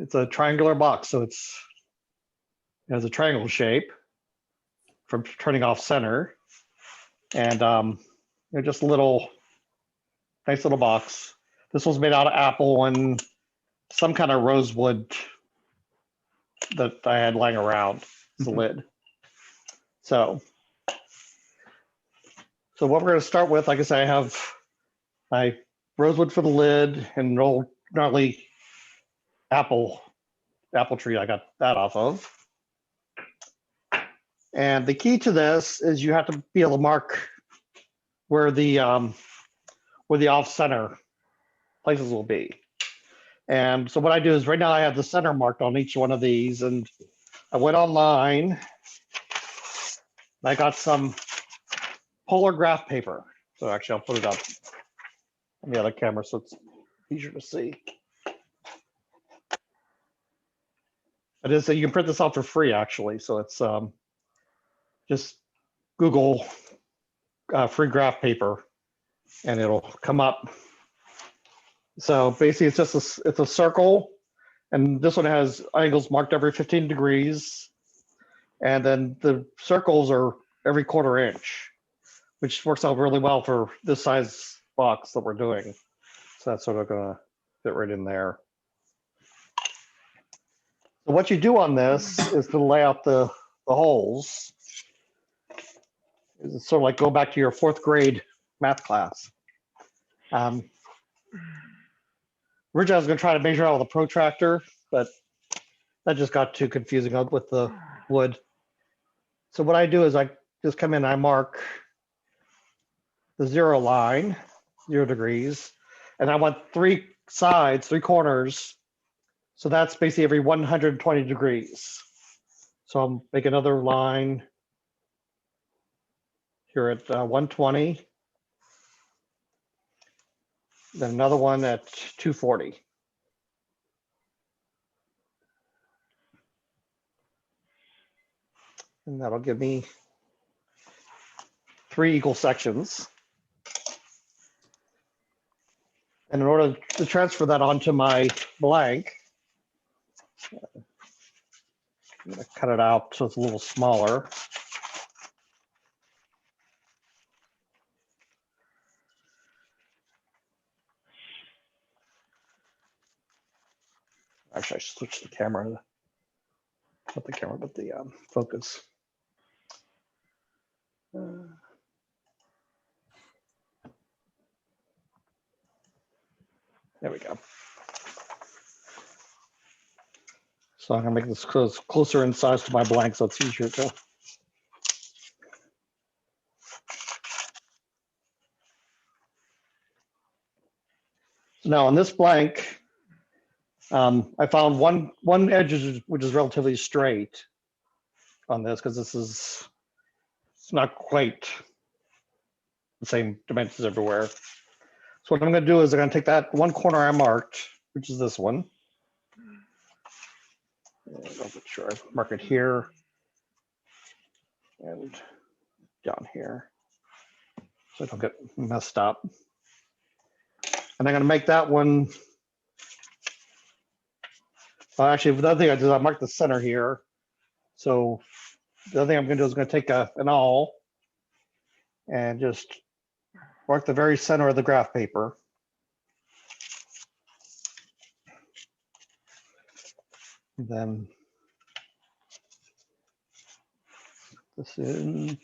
It's a triangular box, so it has a triangle shape from turning off center, and just a nice little box. This was made out of apple and some kind of rosewood that I had lying around as a lid. So what we're going to start with, like I said, I have my rosewood for the lid and an old gnarly apple tree I got that off of. And the key to this is you have to be able to mark where the off-center places will be. And so what I do is right now I have the center marked on each one of these, and I went online and I got some polar graph paper. So actually I'll put it up on the other camera so it's easier to see. It is, you can print this out for free actually. So it's just Google free graph paper and it'll come up. So basically it's a circle, and this one has angles marked every 15 degrees. And then the circles are every 1/4 inch, which works out really well for this size box that we're doing. So that's sort of gonna fit right in there. So what you do on this is to lay out the holes. It's sort of like go back to your 4th grade math class. Originally, I was going to try to measure out with a protractor, but that just got too confusing with the wood. So what I do is I just come in and I mark the 0 line, 0 degrees, and I want 3 sides, 3 corners. So that's basically every 120 degrees. So I'll make another line here at 120. Then another one at 240. And that'll give me 3 equal sections. And in order to transfer that onto my blank, I'm going to cut it out so it's a little smaller. Actually, I should switch the camera. Not the camera, but the focus. There we go. So I'm gonna make this closer in size to my blank so it's easier to. So now on this blank, I found one edge which is relatively straight on this because it's not quite the same dimensions everywhere. So what I'm going to do is I'm going to take that one corner I marked, which is this one. I'll make sure I mark it here and down here so I don't get messed up. And I'm going to make that one. Actually, the other thing I did is I marked the center here. So the other thing I'm going to do is I'm going to take an awl and just mark the very center of the graph paper. And then this in.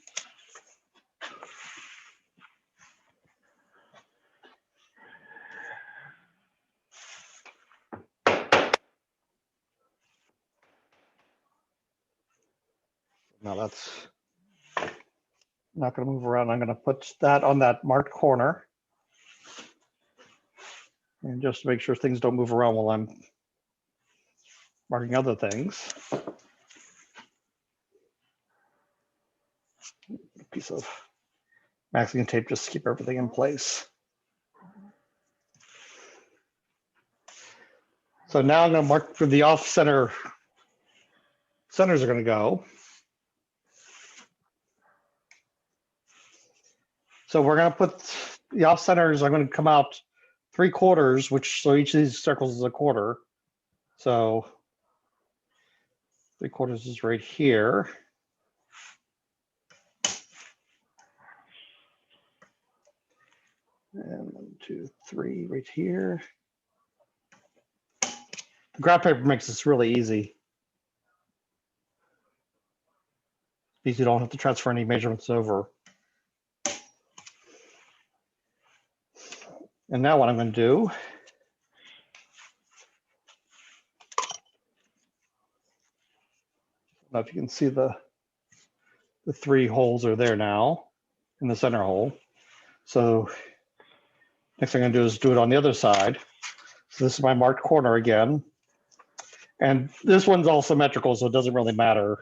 Now that's not going to move around. I'm going to put that on that marked corner. And just to make sure things don't move around while I'm marking other things. A piece of masking tape just to keep everything in place. So now I'm going to mark where the off-center centers are going to go. So we're going to put the off centers are going to come out 3/4, which so each of these circles is 1/4. So 3/4 is right here. And 1, 2, 3 right here. The graph paper makes this really easy because you don't have to transfer any measurements over. And now what I'm going to do, I don't know if you can see the 3 holes are there now in the center hole. So next thing I'm going to do is do it on the other side. So this is my marked corner again. And this one's all symmetrical, so it doesn't really matter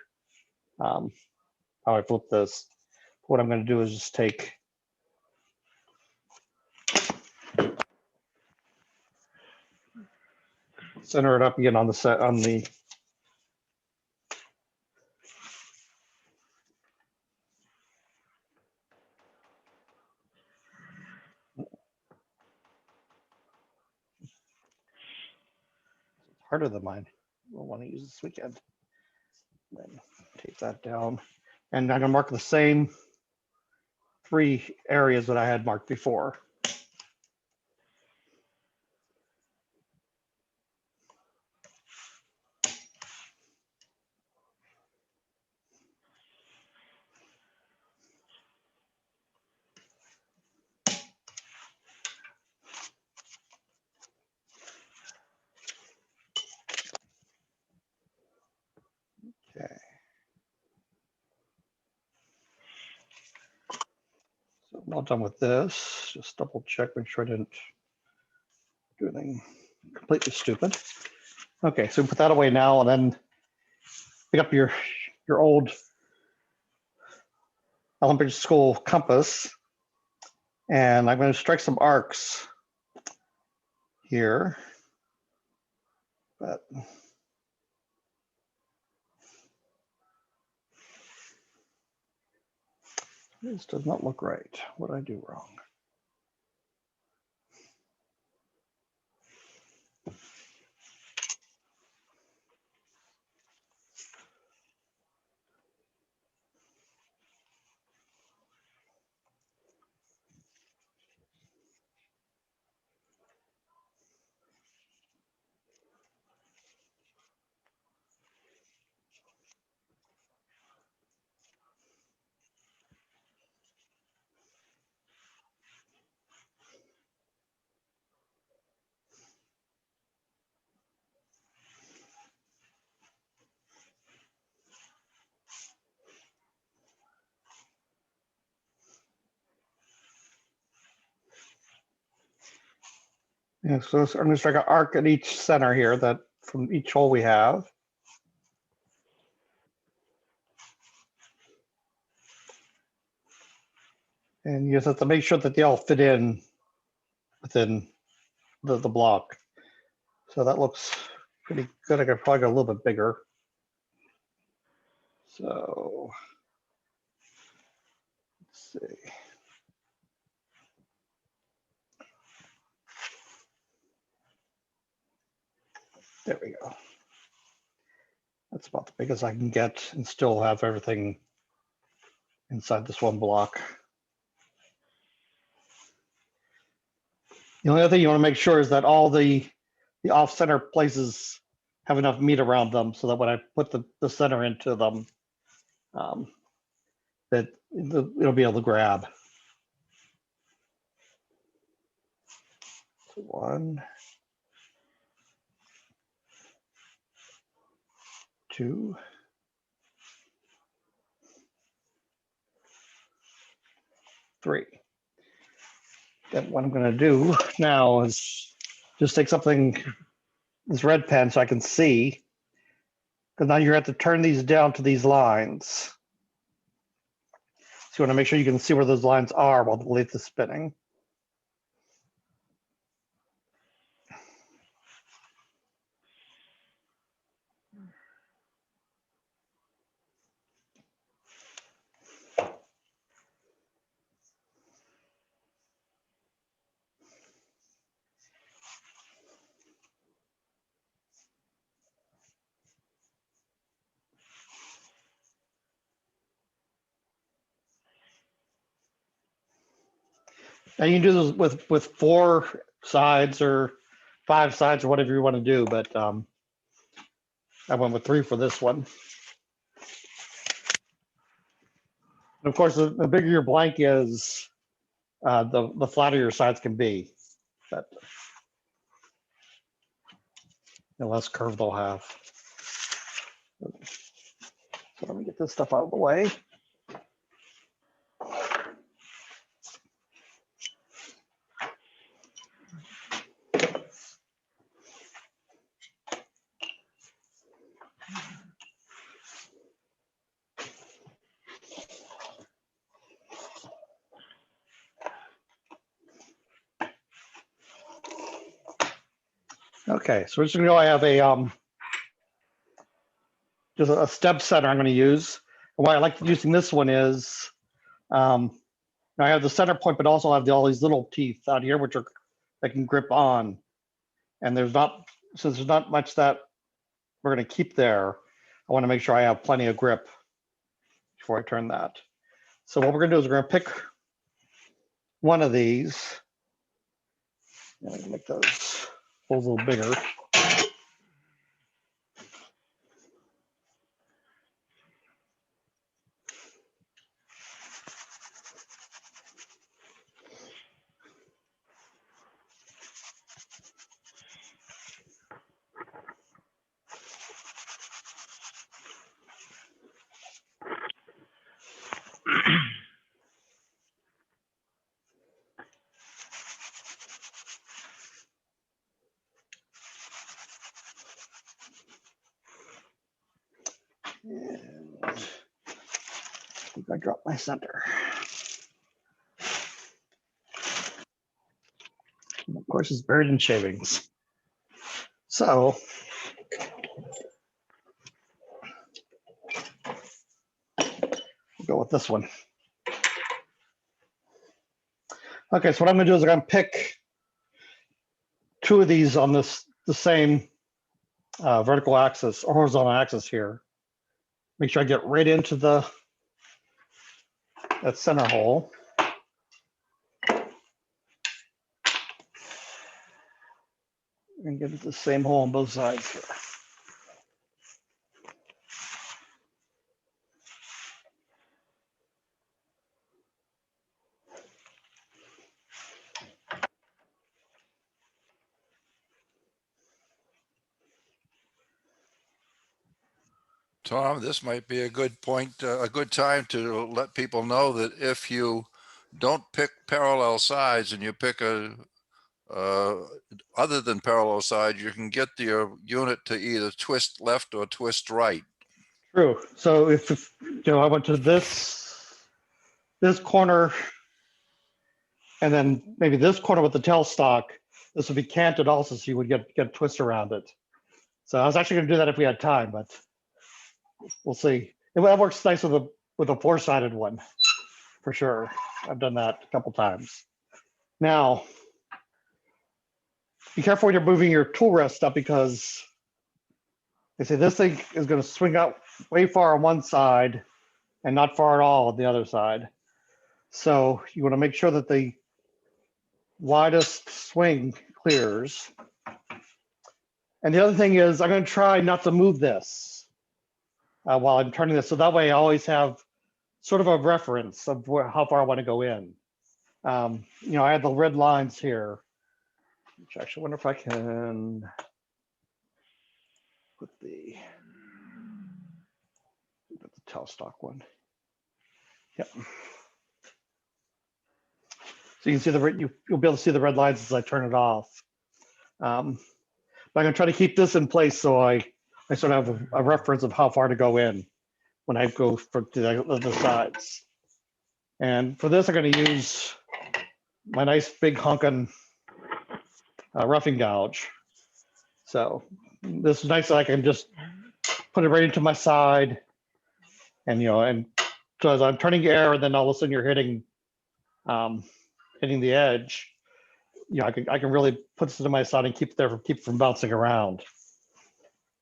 how I flip this. What I'm going to do is just take center it up again on the set on the harder than mine. We'll want to use this weekend. Then take that down. And I'm going to mark the same 3 areas that I had marked before. Okay. So I'm all done with this. Just double check, make sure I didn't do anything completely stupid. Okay, so put that away now, and then pick up your old elementary school compass, and I'm going to strike some arcs here. But this does not look right. What did I do wrong? Yeah, so I'm going to strike an arc at each center here, that from each hole we have. And you just have to make sure that they all fit in within the block. So that looks pretty good. I could probably go a little bit bigger. So let's see. There we go. That's about the biggest I can get and still have everything inside this one block. The only other thing you want to make sure is that all the off-center places have enough meat around them so that when I put the center into them, that it'll be able to grab. So 1, 2, 3. Then what I'm going to do now is just take something, this red pen, so I can see. Because now you have to turn these down to these lines. So you want to make sure you can see where those lines are while the lathe is spinning. And you can do this with 4 sides or 5 sides or whatever you want to do, but I went with 3 for this one. And of course, the bigger your blank is, the flatter your sides can be, but the less curve they'll have. So let me get this stuff out of the way. Okay, so we're just gonna go. I have a just a step center I'm going to use. And why I like using this one is I have the center point, but also have all these little teeth out here, which are that can grip on. And since there's not much that we're going to keep there, I want to make sure I have plenty of grip before I turn that. So what we're going to do is we're going to pick one of these. And make those holes a little bigger. And I think I dropped my center. And of course, it's buried in shavings. So we'll go with this one. Okay, so what I'm going to do is I'm going to pick 2 of these on the same vertical axis or horizontal axis here. Make sure I get right into that center hole. And get the same hole on both sides here. Tom, this might be a good point, a good time to let people know that if you don't pick parallel sides and you pick a other than parallel side, you can get your unit to either twist left or twist right. True. So if I went to this corner and then maybe this corner with the tailstock, this would be canted also, so you would get a twist around it. So I was actually going to do that if we had time, but we'll see. That works nice with a 4-sided one, for sure. I've done that a couple times. Now, be careful when you're moving your tool rest up, because they say this thing is going to swing out way far on one side and not far at all on the other side. So you want to make sure that the widest swing clears. And the other thing is I'm going to try not to move this while I'm turning this. So that way I always have sort of a reference of how far I want to go in. I have the red lines here, which I actually wonder if I can put the tailstock one. Yep. So you can see you'll be able to see the red lines as I turn it off. But I'm going to try to keep this in place so I sort of have a reference of how far to go in when I go to the sides. And for this, I'm going to use my nice big honkin' roughing gouge. So this is nice that I can just put it right into my side, and and so as I'm turning air, and then all of a sudden you're hitting the edge. I can really put this into my side and keep it from bouncing around.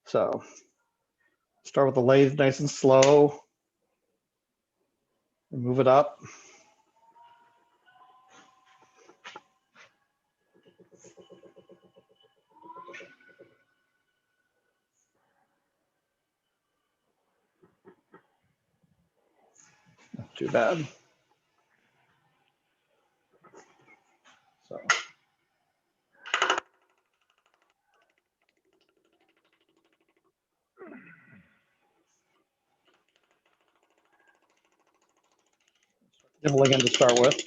So start with the lathe nice and slow, and move it up. too bad. So. Nibbling in to start with.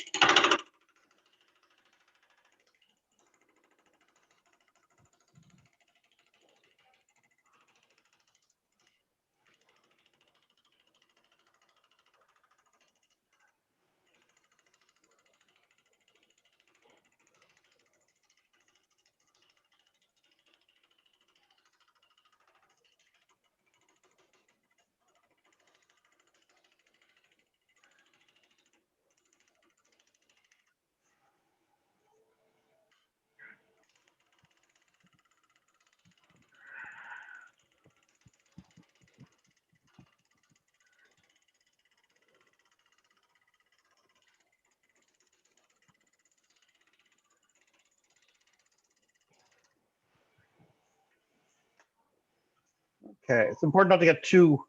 Okay, it's important not to get too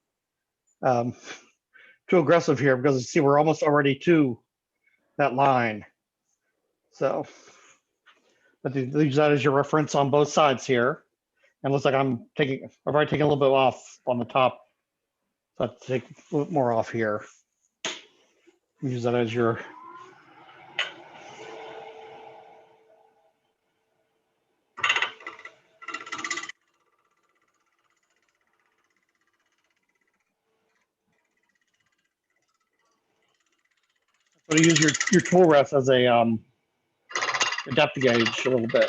too aggressive here because you see we're almost already to that line. So, but use that as your reference on both sides here. And it looks like I've already taken a little bit off on the top. So I have to take a little more off here. Use that as your. So use your tool rest as a depth gauge a little bit.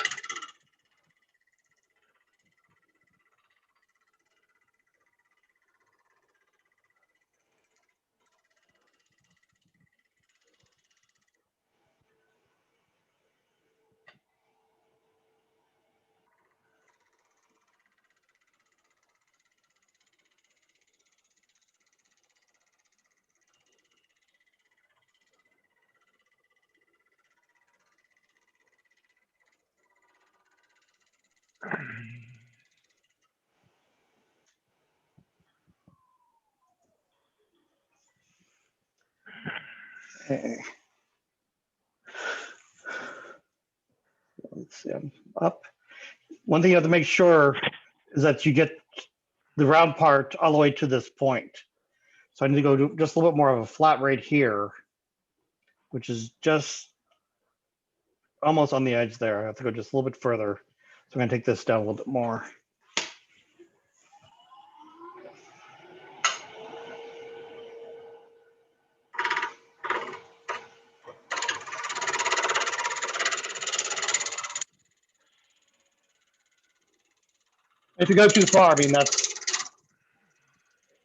Okay. Let's see, I'm up. One thing you have to make sure is that you get the round part all the way to this point. So I need to go to just a little bit more of a flat right here, which is just almost on the edge there. I have to go just a little bit further. So I'm going to take this down a little bit more. If you go too far, I mean,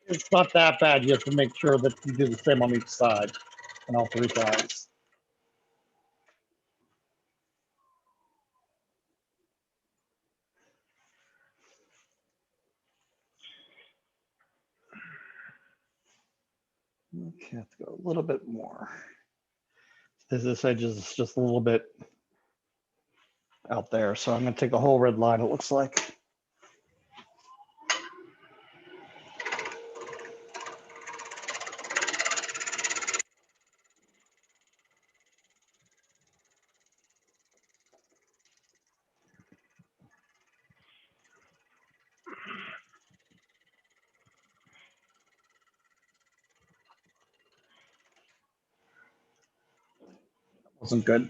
it's not that bad. You have to make sure that you do the same on each side on all three sides. Okay, I have to go a little bit more. This edge is just a little bit out there. So I'm going to take a whole red line, it looks like. Wasn't good.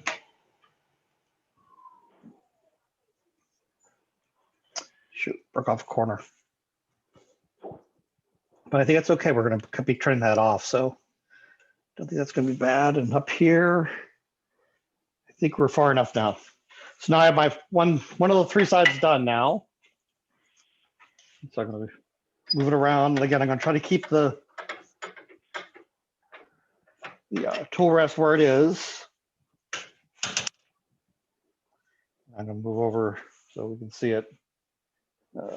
Shoot, broke off a corner. But I think that's okay. We're going to be turning that off. So don't think that's going to be bad. And up here, I think we're far enough now. So now I have my one of the three sides done now. So I'm going to move it around. Again, I'm going to try to keep the tool rest where it is. I'm going to move over so we can see it.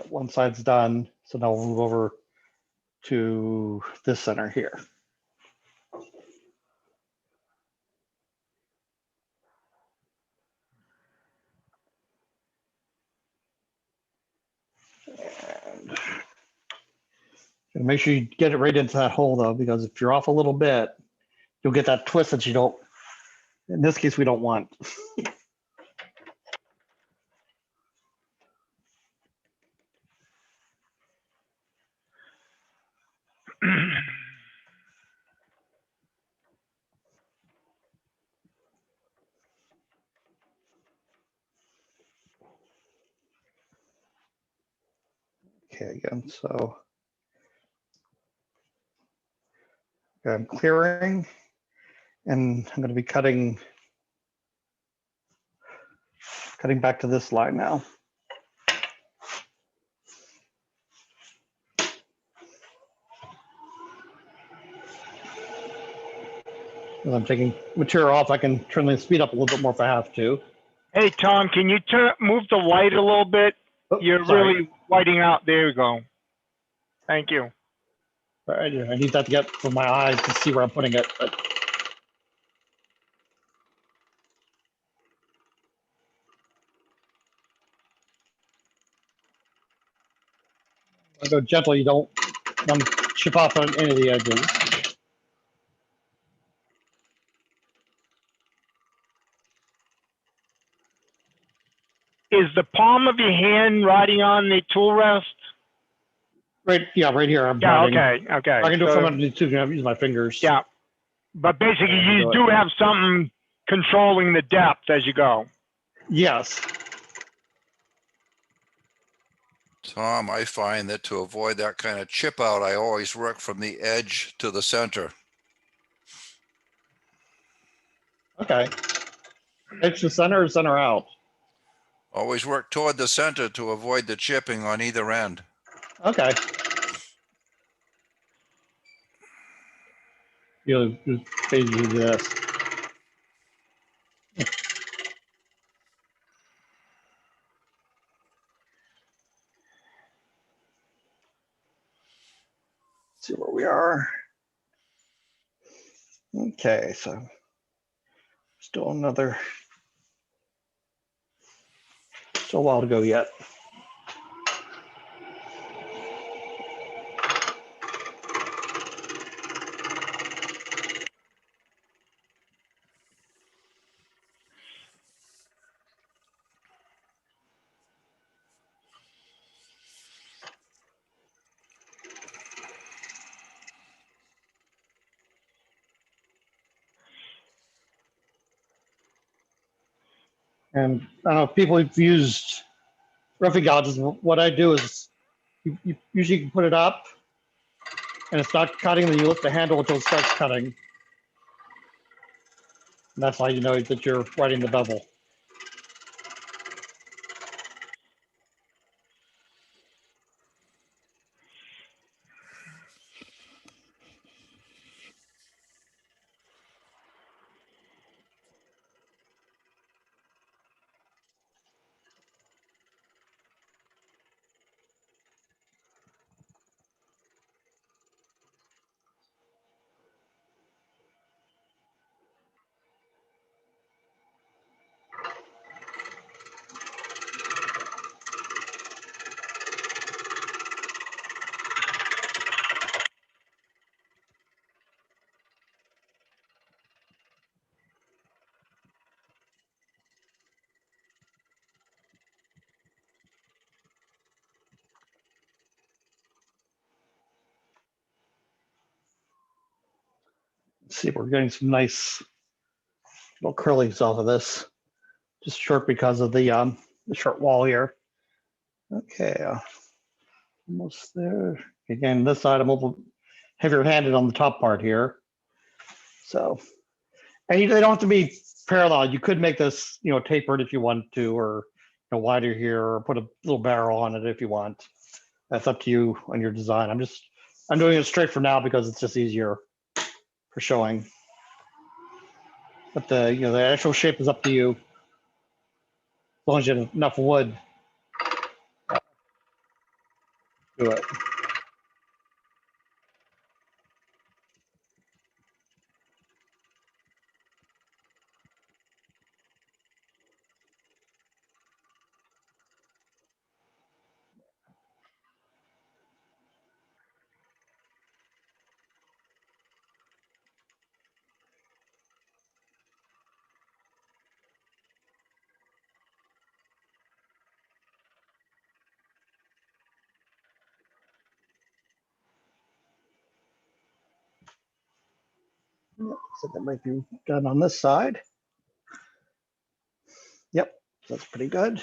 One side's done. So now we'll move over to this center here. And make sure you get it right into that hole though, because if you're off a little bit, you'll get that twist that you don't, in this case, we don't want. Okay, again, so I'm clearing, and I'm going to be cutting back to this line now. As I'm taking material off, I can turn the speed up a little bit more if I have to. Hey, Tom, can you move the light a little bit? Oh, You're sorry. really whiting out. There you go. Thank you. All right, I need that to get from my eyes to see where I'm putting it. But I go gentle. You don't want to chip off on any of the edges. Is the palm of your hand riding on the tool rest? Right, yeah, right here. I'm Yeah, riding. okay. I can do it So, from underneath too. I have to use my fingers. yeah, but basically Yeah, you do have something controlling the depth as you go. Yes. Tom, I find that to avoid that kind of chip out, I always work from the edge to the center. Okay. Edge to center or center out? Always work toward the center to avoid the chipping on either end. Okay. You'll just basically do this. Let's see where we are. Okay, so still a while to go yet. And I don't know if people have used roughing gouges. What I do is you usually can put it up and it's not cutting, then you lift the handle until it starts cutting. And that's how you know that you're writing the bevel. Let's see, we're getting some nice little curlies off of this. Just short because of the short wall here. Okay, almost there. Again, this side I'm a little heavier handed on the top part here. So, and they don't have to be parallel. You could make this, tapered if you want to, or wider here, or put a little barrel on it if you want. That's up to you on your design. I'm doing it straight for now because it's just easier for showing. But the actual shape is up to you. As long as you have enough wood, do it. So that might be done on this side. Yep, that's pretty good.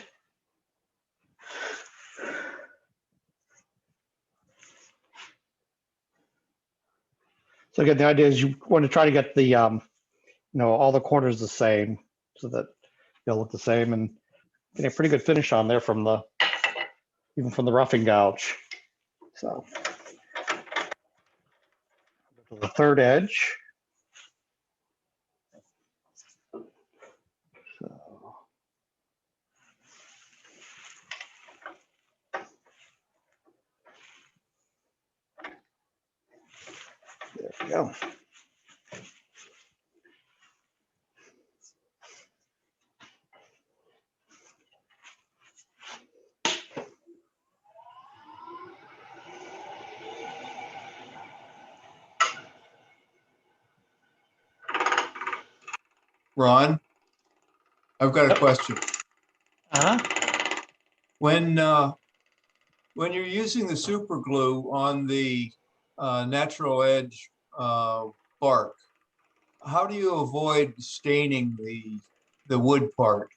So again, the idea is you want to try to get the, all the corners the same so that they'll look the same, and get a pretty good finish on there from even from the roughing gouge. So the third edge. So, there we go. Ron, I've got a question. When you're using the super glue on the natural edge bark, how do you avoid staining the wood part?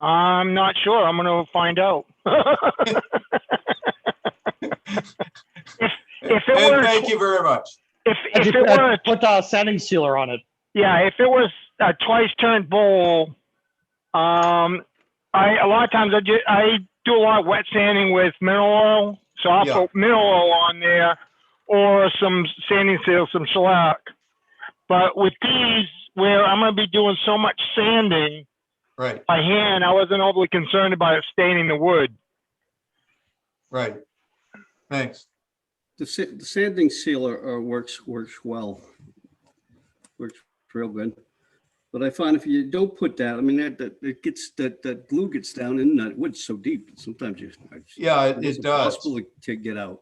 I'm not sure. I'm going to find out. if it And were, thank you very much. if it were, Put a sanding sealer on it. yeah, if it was a twice turned bowl, a lot of times I do a lot of wet sanding with mineral oil, so I'll put mineral oil on there or some sanding seal, some shellac. But with these, where I'm going to be doing so much sanding Right, by hand, I wasn't overly concerned about it staining the wood. right. Thanks. The sanding sealer works well. Works real good. But I find if you don't put that, I mean, that glue gets down in that wood so deep. Sometimes Yeah, it it's does. impossible to get out.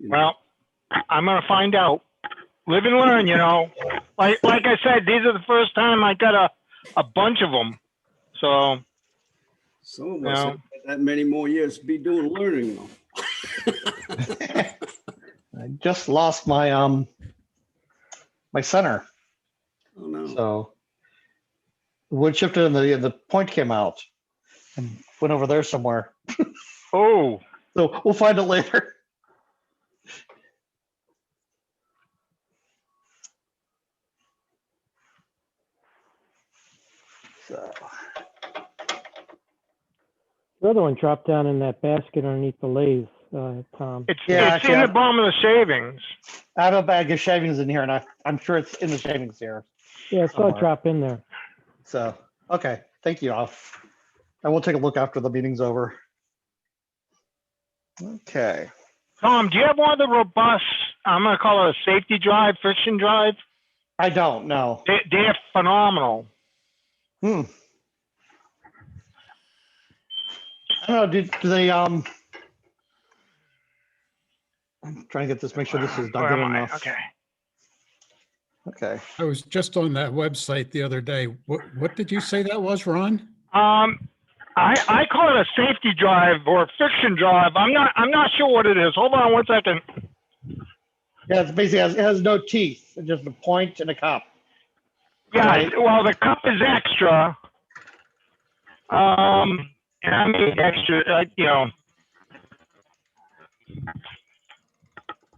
Well, I'm going to find out. Live and learn, Like I said, these are the first time I got a bunch of them. So Some of us have that many more years to be doing learning. I just lost my my center. Oh no! So the wood shifted and the point came out and went over there somewhere. Oh, So we'll find it later. So The other one dropped down in that basket underneath the lathe, Tom. it's actually, in the bottom of the shavings. I have a bag of shavings in here, and I'm sure it's in the shavings here. Yeah, I saw somewhere. it drop in there. So okay, thank you. I will take a look after the meeting's over. Okay. Tom, do you have one of the robust, I'm going to call it a safety drive, friction drive? I don't know. They're phenomenal. I don't know. Do they I'm trying to get this. Make sure this is done Where good am I? enough. Okay. Okay. I was just on that website the other day. What did you say that was, Ron? I call it a safety drive or a friction drive. I'm not sure what it is. Hold on one second. Yeah, it's basically it has no teeth. It's just a point and a cup. Yeah, Right. well, the cup is extra. And I made extra,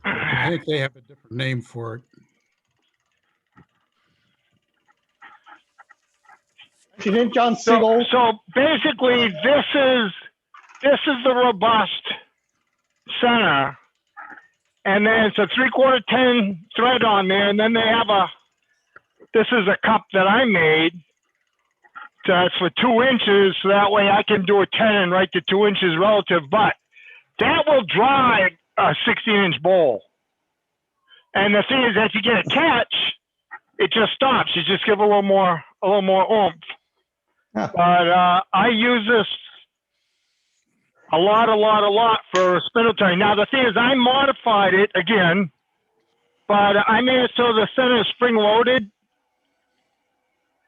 I think they have a different name for it. Didn't John Siegel? So basically, this is the robust center, and then it's a 3/4 10 thread on there, and then they have this is a cup that I made. That's for 2 inches, so that way I can do a 10 and write the 2 inches relative, but that will dry a 16-inch bowl. And the thing is, as you get a catch, it just stops. You just give a little more oomph. Huh. But I use this a lot for spindle turning. Now the thing is, I modified it again, but I made it so the center is spring loaded,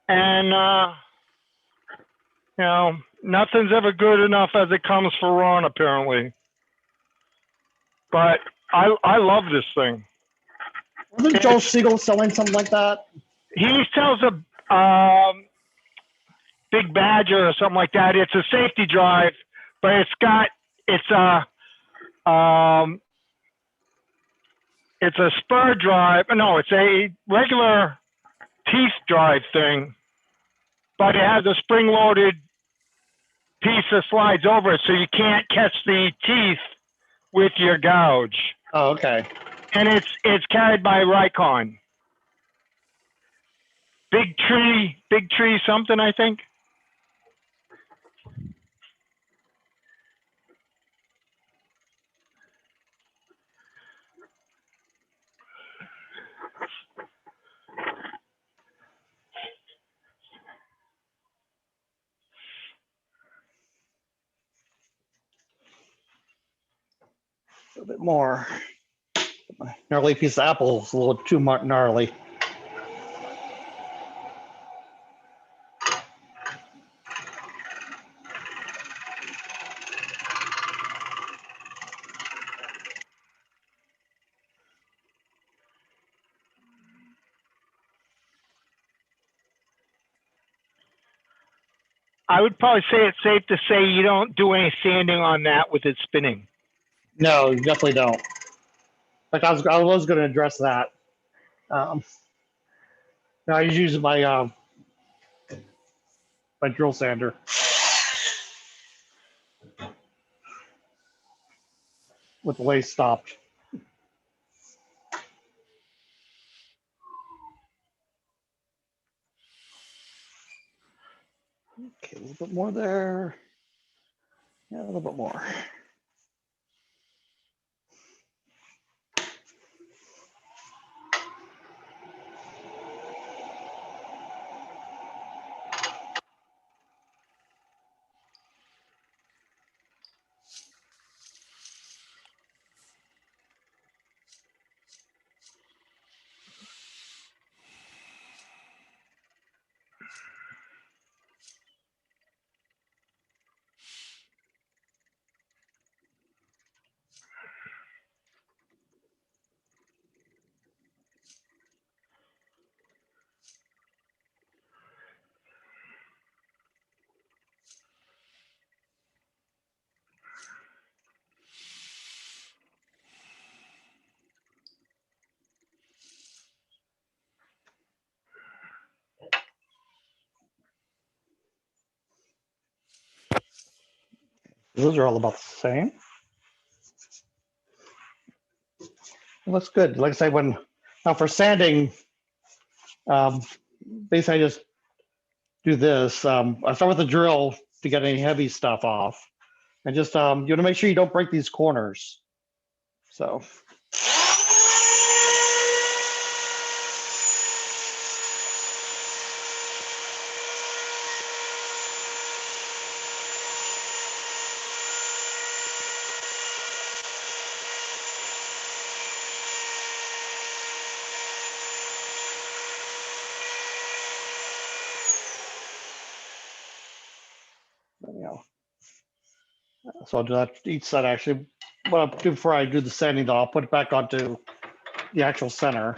and nothing's ever good enough as it comes for Ron apparently. But I love this thing. Wasn't Joel Siegel selling something like that? He sells a Big Badger or something like that. It's a safety drive, but it's a spur drive. No, it's a regular teeth drive thing, but it has a spring-loaded piece that slides over it, so you can't catch the teeth with your gouge. Oh, okay. And it's carried by Rikon. Big tree something, I think. A little bit more. Gnarly piece of apple is a little too gnarly. I would probably say it's safe to say you don't do any sanding on that with it spinning. No, you definitely don't. Like I was going to address that. I use my my drill sander. With the lace stopped. Okay, a little bit more there. Yeah, a little bit more. Those are all about the same. It looks good. Like I say, now for sanding, basically I just do this. I start with the drill to get any heavy stuff off, and just you want to make sure you don't break these corners. So. So I'll do that each side. Actually, what I'll do before I do the sanding, though, I'll put it back onto the actual center.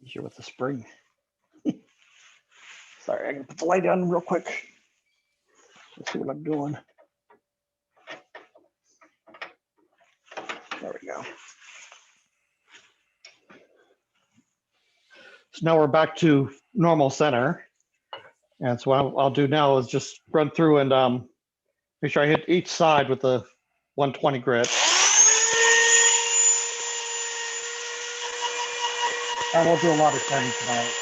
Easier with the spring. Sorry, I can put the light on real quick. Let's see what I'm doing. There we go. So now we're back to normal center. And so what I'll do now is just run through and make sure I hit each side with the 120 grit. I won't do a lot of sanding tonight.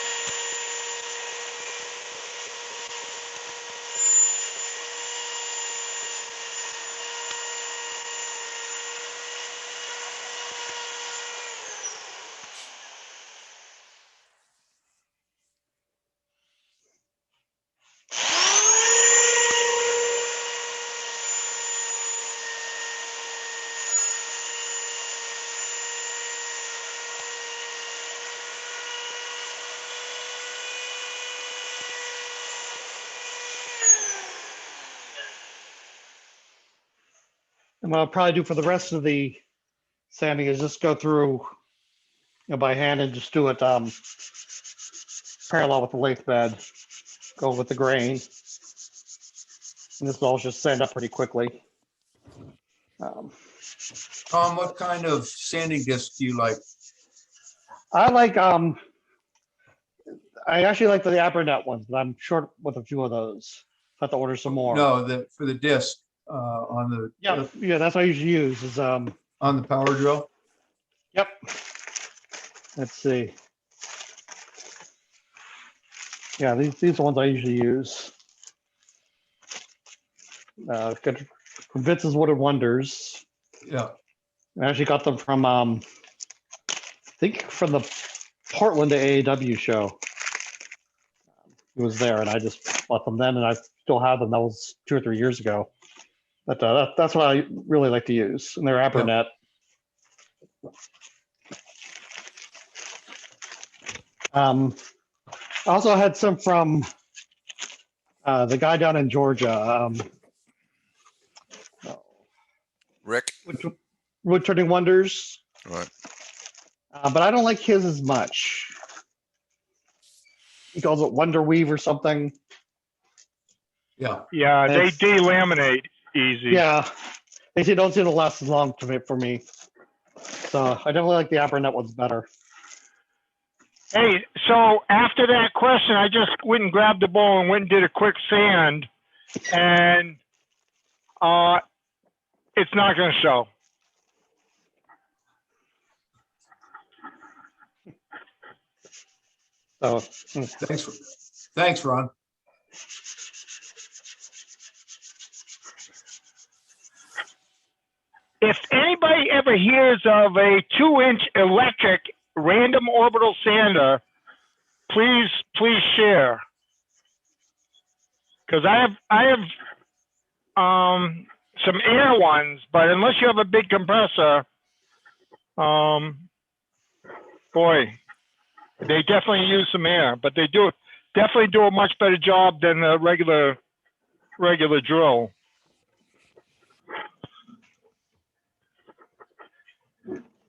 And what I'll probably do for the rest of the sanding is just go through, by hand and just do it parallel with the lathe bed. Go with the grain. And this will all just sand up pretty quickly. Tom, what kind of sanding disc do you like? I like I actually like the Abernet ones, but I'm short with a few of those. I have to order some more. No, for the disc on the Yeah, that's what I usually use. Is on the power drill. Yep. Let's see. Yeah, these are the ones I usually use. Got from Vince's Wooded Wonders. Yeah. I actually got them from I think from the Portland AAW show. It was there, and I just bought them then, and I still have them. That was 2 or 3 years ago. But that's what I really like to use, and they're Abernet. I also had some from the guy down in Georgia, Rick. Wood Turning Wonders. Right. But I don't like his as much. He calls it Wonder Weave or something. Yeah. Yeah, they It's- delaminate easy. Yeah, they don't seem to last as long for me. So I definitely like the Abernet ones better. Hey, so after that question, I just went and grabbed the bowl and went and did a quick sand, and it's not going to show. So Thanks, Ron. If anybody ever hears of a 2-inch electric random orbital sander, please share. Because I have some air ones, but unless you have a big compressor, boy, they definitely use some air, but they definitely do a much better job than the regular drill.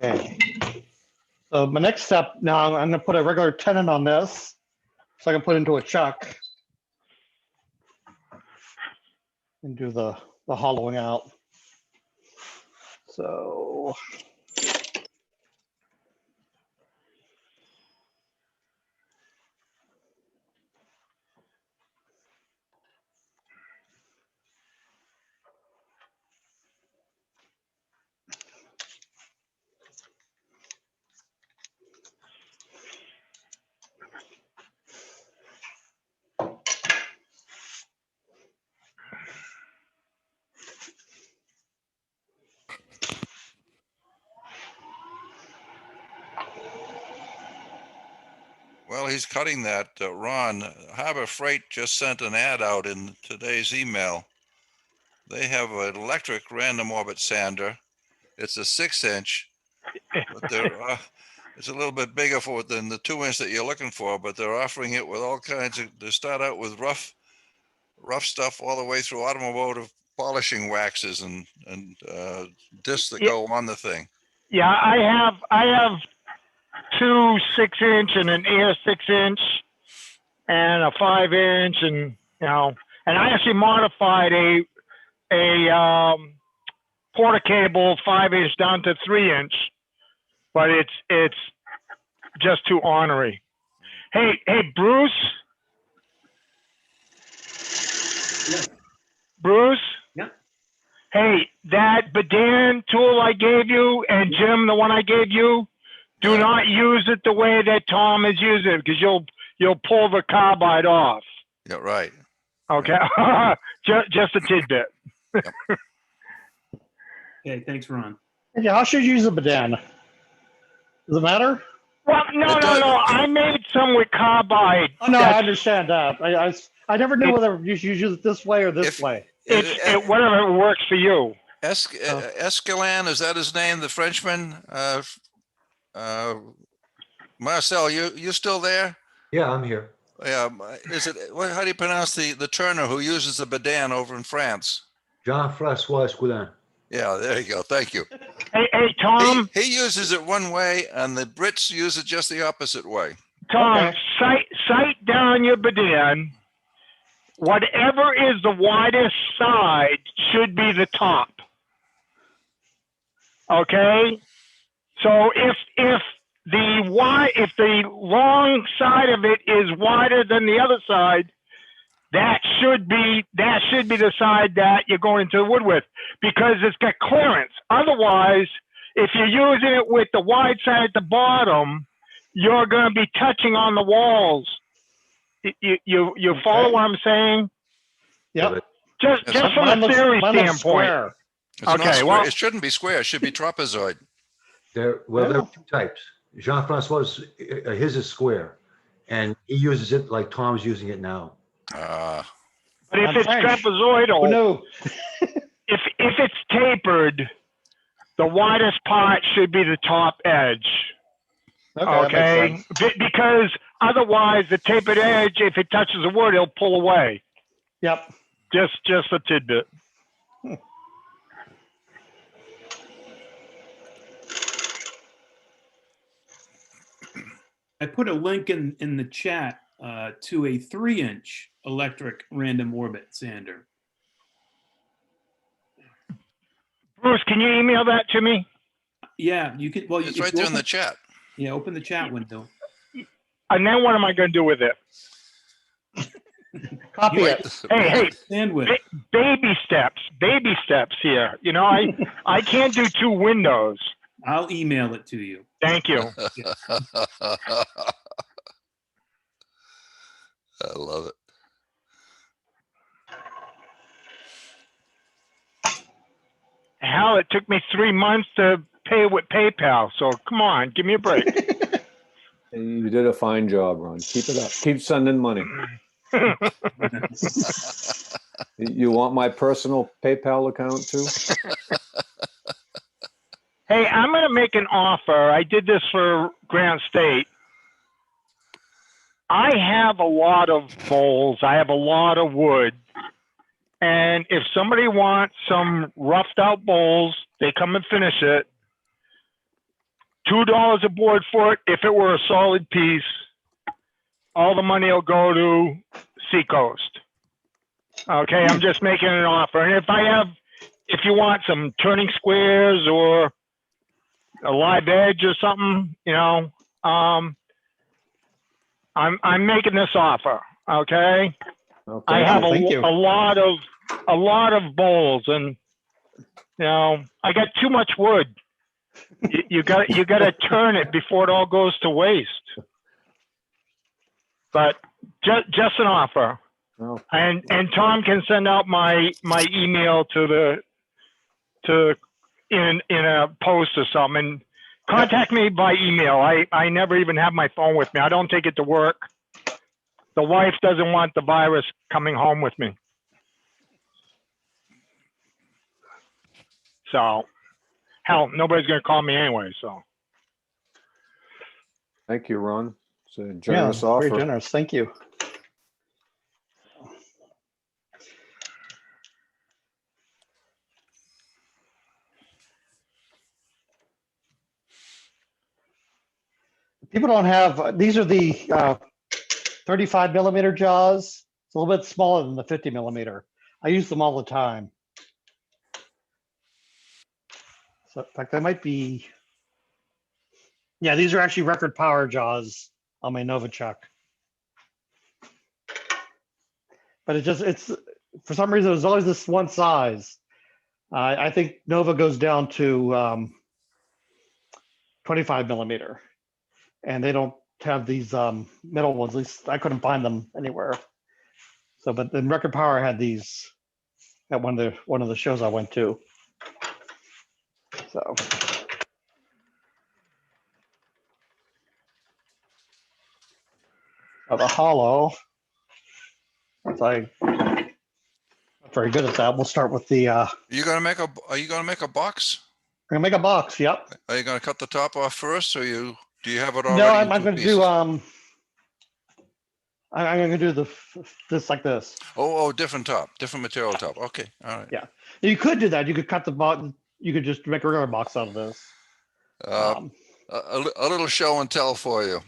Okay. So my next step now, I'm going to put a regular tenon on this, so I can put it into a chuck and do the hollowing out. So Well, he's cutting that, Ron. Harbor Freight just sent an ad out in today's email. They have an electric random orbit sander. It's a 6-inch, but it's a little bit bigger than the 2-inch that you're looking for, but they're offering it with all kinds of, they start out with rough stuff all the way through automotive polishing waxes and discs that go on the thing. Yeah, I have 2 6-inch and an air 6-inch and a 5-inch, and and I actually modified a porta cable 5-inch down to 3-inch, but it's just too ornery. Hey, Bruce. Yeah. Bruce. Yeah. Hey, that Badan tool I gave you, and Jim, the one I gave you, do not use it the way that Tom is using it, because you'll pull the carbide off. Yeah, right. Okay. just a tidbit. Okay, thanks, Ron. yeah, how should you use a Badan? Does it matter? Well, no. I made some with carbide. Oh no, I understand that. I never knew whether you should use it this way or this way. Whatever works for you. Escalin, is that his name? The Frenchman? Marcel, you still there? Yeah, I'm here. Yeah. How do you pronounce the Turner who uses the Badan over in France? Jean-François Escoudin. Yeah, there you go. Thank you. Hey, Tom, He uses it one way and the Brits use it just the opposite way. Tom, Okay. sight down your Badian. Whatever is the widest side should be the top. Okay? So if the long side of it is wider than the other side, that should be the side that you're going into the wood with, because it's got clearance. Otherwise, if you're using it with the wide side at the bottom, you're going to be touching on the walls. You follow Okay. what I'm saying? Yep. Just from Mine a looks, theory mine looks standpoint. square. It's not Okay, square. well- It shouldn't be square. It should be trapezoid. There are two types. Jean-Francois, his is square, and he uses it like Tom's using it now. But if I'm it's French. trapezoidal, Oh, no. if it's tapered, the widest part should be the top edge. Okay. That makes sense. Because otherwise, the tapered edge, if it touches the wood, it'll pull away. Yep. Just a tidbit. I put a link in the chat to a 3-inch electric random orbit sander. Bruce, can you email that to me? Yeah, you can. Well, It's if right you there in the open- chat. Yeah, open the chat window. And then what am I going to do with it? Copy it. Hey, Sandwich. baby steps here. You know, I can't do 2 windows. I'll email it to you. Thank you. I love it. Hell, it took me 3 months to pay with PayPal. So come on, give me a break. You did a fine job, Ron. Keep it up. Keep sending money. You want my personal PayPal account too? Hey, I'm going to make an offer. I did this for Grant State. I have a lot of bowls. I have a lot of wood. And if somebody wants some roughed out bowls, they come and finish it. $2 a board for it. If it were a solid piece, all the money will go to Seacoast. Okay, I'm just making an offer. And if you want some turning squares or a live edge or something, you know, I'm making this offer. Okay. Okay. I have Thank you. a lot of bowls, and you know, I got too much wood. You got to turn it before it all goes to waste. But just an offer, Well, and Tom can send out my email in a post or something. And contact me by email. I never even have my phone with me. I don't take it to work. The wife doesn't want the virus coming home with me. So, hell, nobody's going to call me anyway. So, thank you, Ron. It's a Yeah, generous very offer. generous. Thank you. People don't have, these are the 35 millimeter jaws. It's a little bit smaller than the 50 millimeter. I use them all the time. So in fact, they might be, yeah, these are actually record power jaws on my Novichok. But it's for some reason, there's always this one size. I think Nova goes down to 25 millimeter. And they don't have these middle ones. At least I couldn't find them anywhere. So, but then Record Power had these at one of the shows I went to. So, the hollow. Since I'm not very good at that, we'll start with the. Are you gonna make a box? We're gonna make a box. Yep. Are you gonna cut the top off first, or do you have it already? No, in I'm two going to pieces? do I'm going to do this like this. Oh, different top, different material top. Okay, all right. Yeah. You could do that. You could cut the box. You could just make a regular box out of this. A little show and tell for you.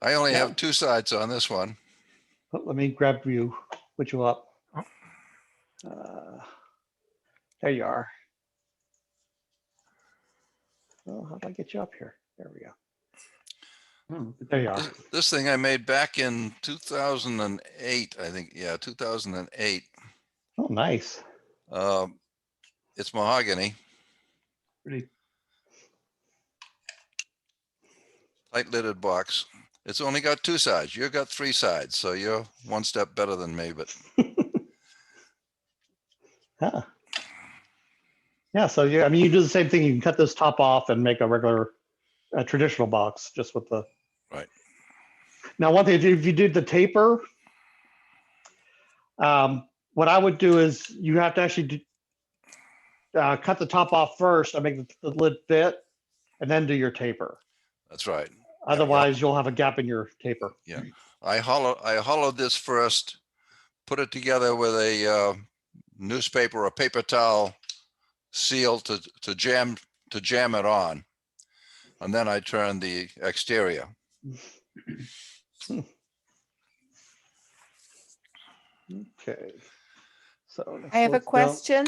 I only have 2 sides on this one. Let me grab you, put you up. There you are. Well, how do I get you up here? There we go. There you are. This thing I made back in 2008, I think. Yeah, 2008. Oh, nice. It's mahogany, Pretty. tight-lidded box. It's only got 2 sides. You've got 3 sides, so you're one step better than me. But Huh. Yeah, so I mean, you do the same thing. You can cut this top off and make a regular, traditional box just with the. Right. Now, one thing, if you did the taper, what I would do is you have to actually cut the top off first and make the lid fit, and then do your taper. that's right. Otherwise, you'll have a gap in your taper. Yeah, I hollowed this first, put it together with a newspaper or paper towel seal to jam it on, and then I turned the exterior. Okay. So I have a let's go- question.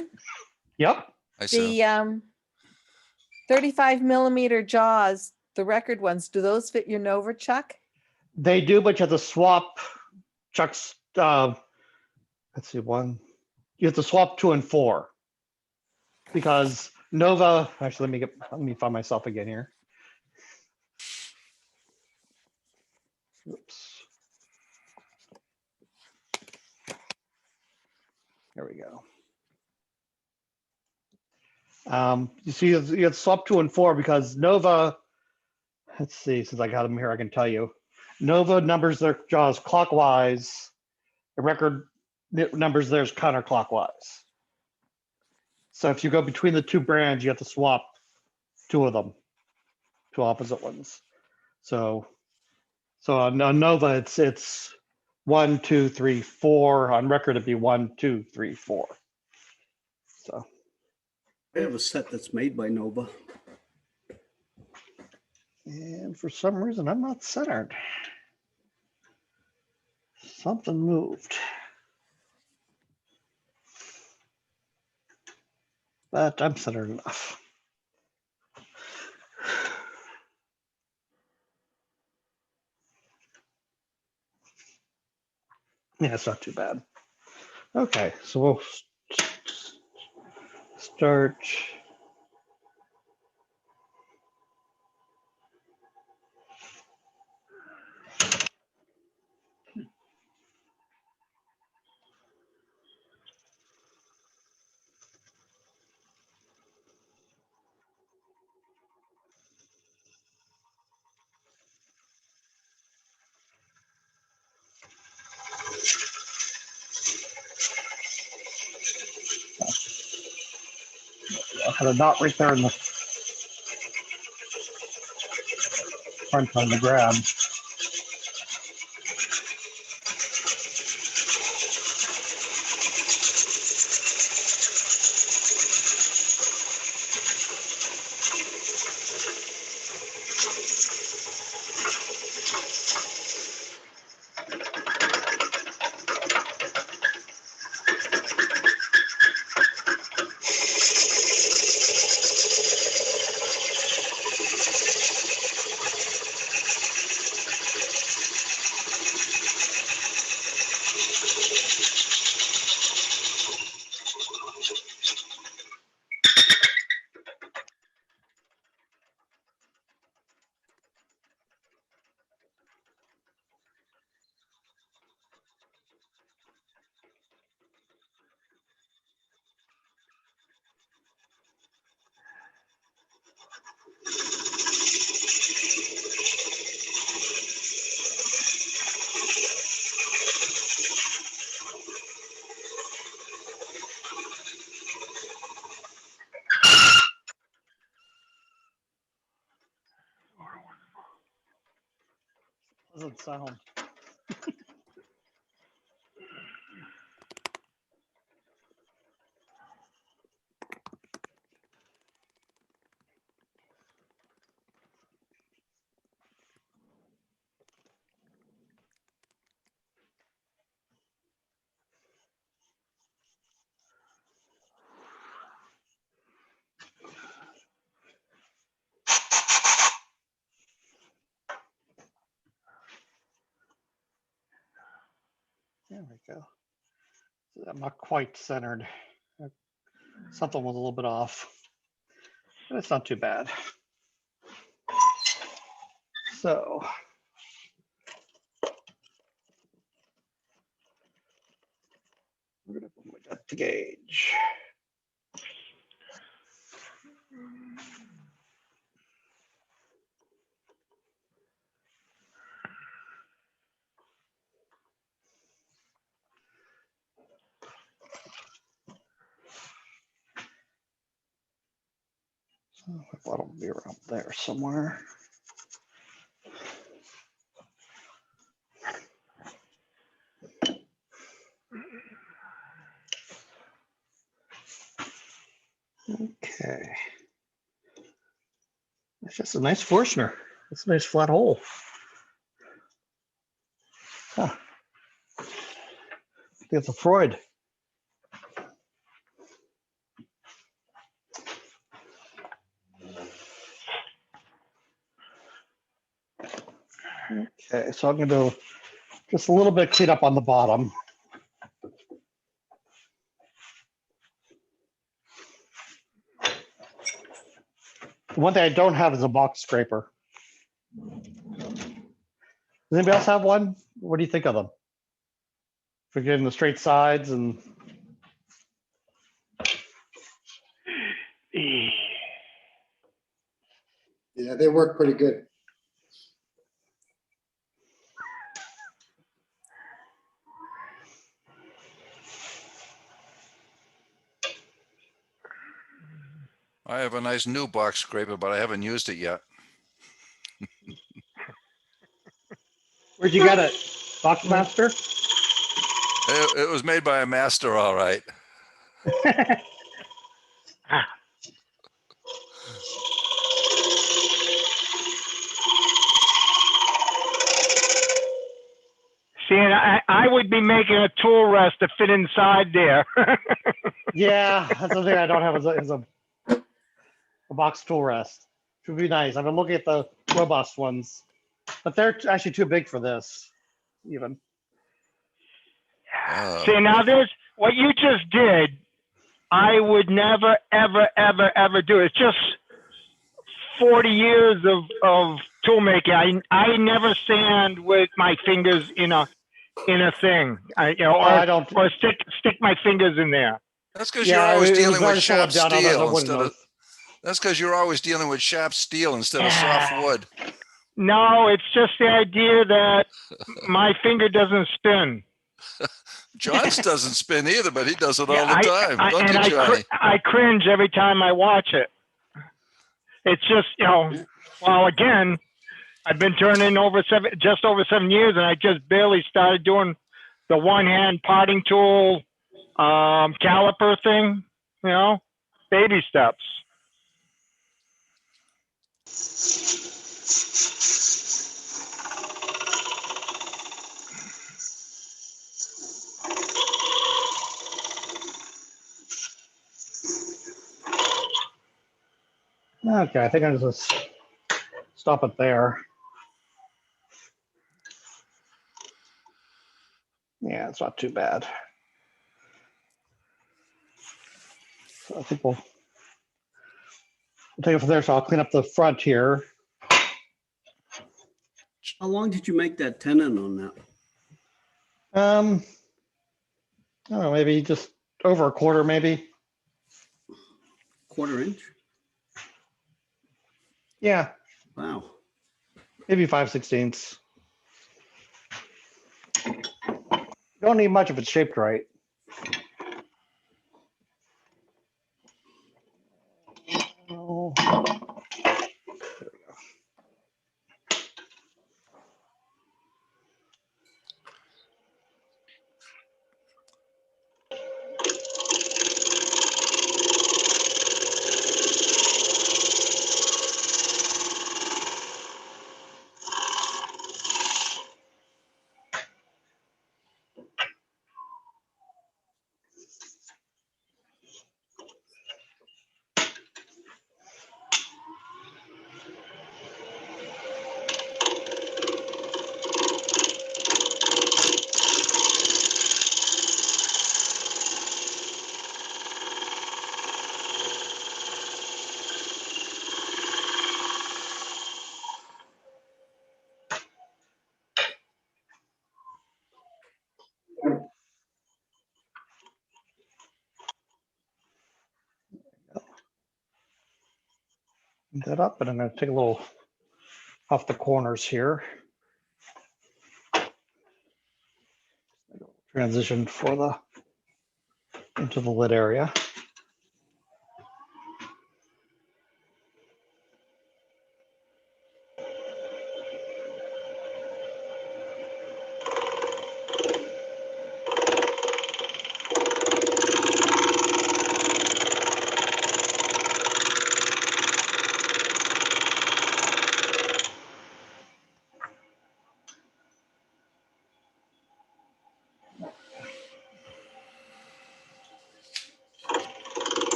Yep. I said, The 35 millimeter jaws, the record ones, do those fit your Nova, Chuck? They do, but you have to swap Chuck's. Let's see, one. You have to swap 2 and 4 because Nova. Actually, let me find myself again here. Oops. There we go. You see, you have to swap 2 and 4 because Nova. Let's see, since I got them here, I can tell you. Nova numbers their jaws clockwise. The record numbers theirs counterclockwise. So if you go between the 2 brands, you have to swap 2 of them, 2 opposite ones. So on Nova, it's 1, 2, 3, 4. On record, it'd be 1, 2, 3, 4. So I have a set that's made by Nova. and for some reason, I'm not centered. Something moved. But I'm centered enough. Yeah, it's not too bad. Okay, so we'll start. I had a knot right there in the front on the grab. Doesn't sound. There we go. I'm not quite centered. Something was a little bit off. But it's not too bad. So we're gonna put my depth to gauge. So I thought it'll be around there somewhere. Okay. It's just a nice Forstner. It's a nice flat hole. Huh. I think it's a Freud. Okay, so I'm going to do just a little bit clean up on the bottom. One thing I don't have is a box scraper. Does anybody else have one? What do you think of them? For getting the straight sides and. Yeah, they work pretty good. I have a nice new box scraper, but I haven't used it yet. Where'd you get it? Boxmaster? It was made by a master, all right. See, and I would be making a tool rest to fit inside there. Yeah, that's the thing I don't have is a box tool rest. It would be nice. I've been looking at the robust ones, but they're actually too big for this, even. See, now there's what you just did. I would never, ever, ever, ever do. It's just 40 years of tool making. I never sand with my fingers in a thing. Or stick my fingers in there. That's because you're always dealing with sharp steel instead of. That's because you're always dealing with sharp steel instead of soft wood. No, it's just the idea that my finger doesn't spin. John's doesn't spin either, but he does it all the time. Don't you, Johnny? I cringe every time I watch it. It's just, well, again, I've been turning just over 7 years, and I just barely started doing the one-hand potting tool caliper thing, baby steps. Okay, I think I'm just stop it there. Yeah, it's not too bad. So I think we'll take it from there. So I'll clean up the front here. How long did you make that tenon on that? I don't know, maybe just over a quarter, maybe. Quarter inch? Yeah. Wow. Maybe 5/16. Don't need much if it's shaped right. Oh. There we go. that up, and I'm going to take a little off the corners here. Transition for the into the lid area.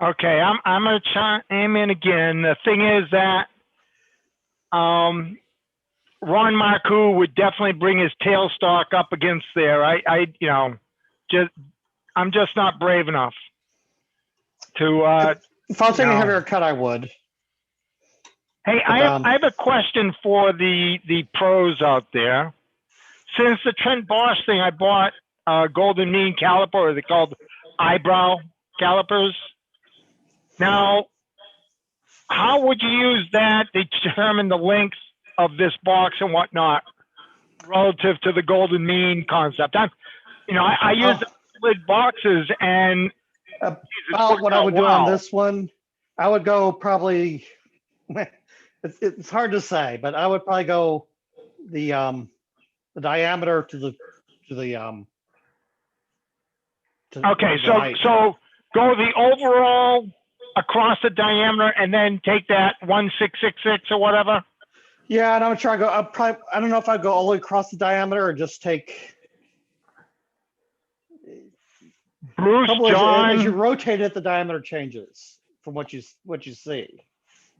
Okay, I'm gonna chime in again. The thing is that Ron Marcoux would definitely bring his tailstock up against there. I'm just not brave enough to. If I was taking a No. heavier cut, I would. Hey, But, I have a question for the pros out there. Since the Trent Bosch thing, I bought a Golden Mean caliper, or they're called eyebrow calipers. Now, how would you use that to determine the length of this box and whatnot relative to the Golden Mean concept? I use the lid boxes, and about what I would do on this one, I would go probably. It's hard to say, but I would probably go the diameter to the Okay, the height. so go the overall across the diameter, and then take that 1/666 or whatever. Yeah, and I'm gonna try to go. I don't know if I'd go all the way across the diameter or just take. Bruce, As you John. rotate it, the diameter changes from what you see.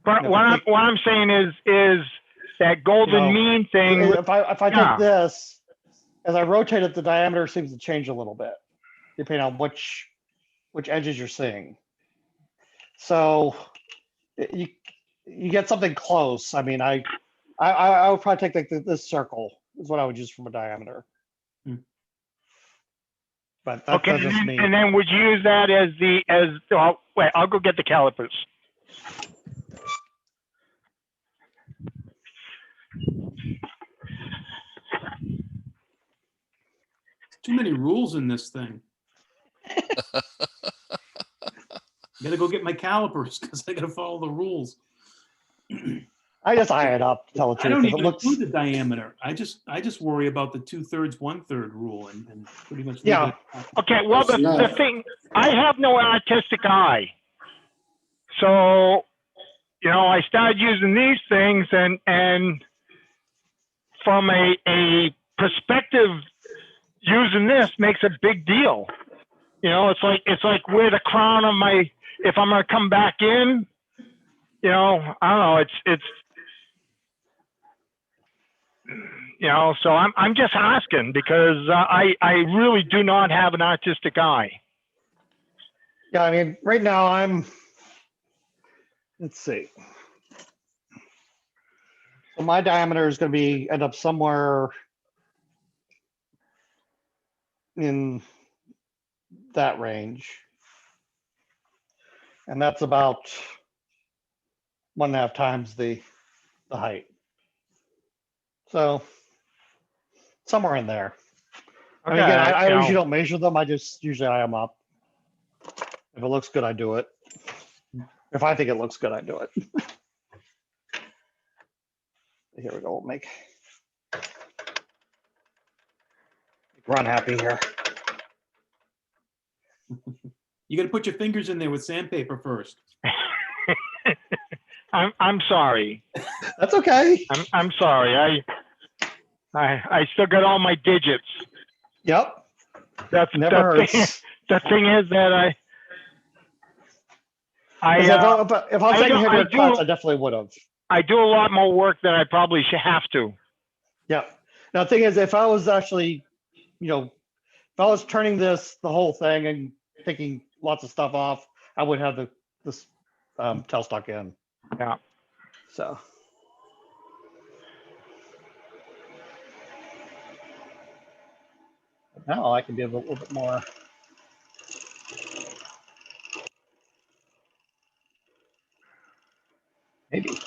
But You know, what I'm saying is that Golden Mean thing. If I take this, as I rotate it, the diameter seems to change a little bit, depending on which edges you're seeing. So you get something close. I mean, I would probably take like this circle is what I would use from a diameter. But that's just me. And then would you use that wait, I'll go get the calipers. Too many rules in this thing. Gotta go get my calipers because I gotta follow the rules. I just eye it up, to tell the truth. I don't If even it looks, include the diameter. I just worry about the 2/3, 1/3 rule and pretty much. leave Yeah. it. Okay, well, the thing, I have no artistic eye. So, I started using these things, and from a perspective, using this makes a big deal. It's like where the crown of my, if I'm going to come back in, I don't know, it's so I'm just asking because I really do not have an artistic eye. yeah, I mean, right now let's see. So my diameter is going to end up somewhere in that range. And that's about 1.5 times the height. So somewhere in there. I mean, again, I usually don't measure them. I just usually eye them up. If it looks good, I do it. If I think it looks good, I do it. Here we go. We'll make Ron happy here. You gotta put your fingers in there with sandpaper first. I'm sorry. That's okay. I'm sorry. I still got all my digits. Yep. That's never hurts. The thing is that if I was taking heavier cuts, I definitely would have. I do a lot more work than I probably should have to. Yeah. Now the thing is, if I was actually, if I was turning the whole thing and taking lots of stuff off, I would have this tailstock in. Yeah. So. Now I can be a little bit more. Maybe.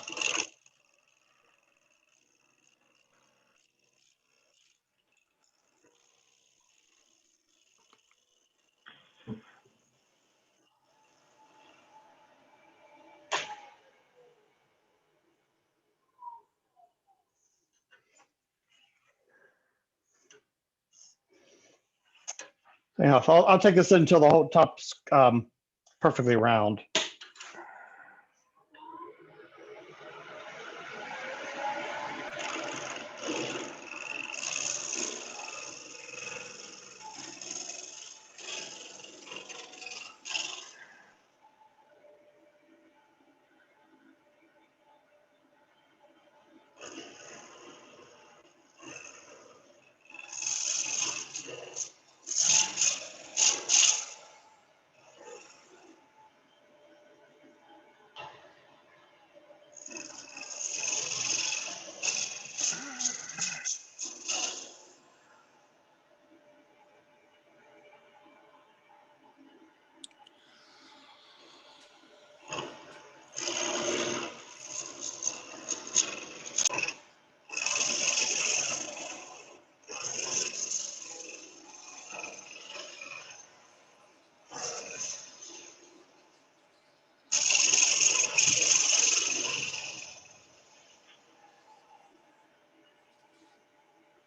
Yeah, so I'll take this until the whole top's perfectly round.